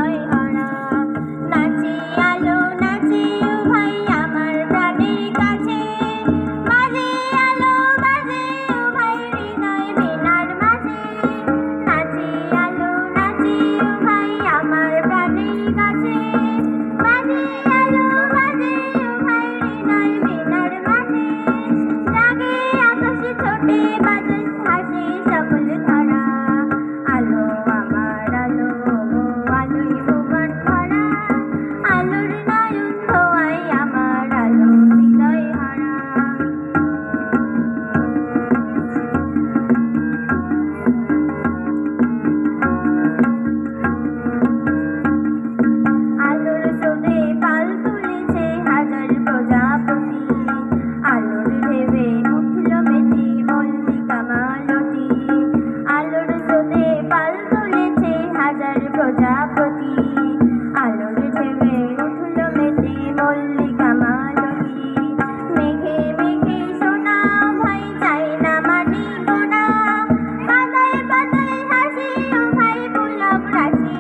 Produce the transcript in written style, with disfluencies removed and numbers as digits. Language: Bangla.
হৃদয় হারা। নাচে আলো নাচে ও ভাই আমার প্রাণের কাছে, বাজে আলো বাজে ও ভাই হৃদয় বীণার মাঝে। নাচে আলো নাচে ও ভাই আমার প্রাণের কাছে, বাজে আলো বাজে ও ভাই হৃদয় বীণার মাঝে। জাগে আকাশে ছোটে বাজে হাসে সকল ধরা, আলো আমার আলো আলোয় ভুবন ভরা। আলোর নয়ন ধোয়ায় আমার আলো হৃদয় হারা। আলোর স্রোতে পাল তুলেছে হাজার প্রজাপতি, আলোর ঢেউয়ে উঠল মেতে মল্লিকা মালতী। আলোর স্রোতে পাল তুলেছে হাজার প্রজাপতি, আলোর ঢেউয়ে উঠল মেতে মল্লিকা মালতী। মেঘে মেঘে সোনা ভাই চাই না মাটি গোনা, পাতায় পাতায় হাসি ও ভাই পুলক রাশি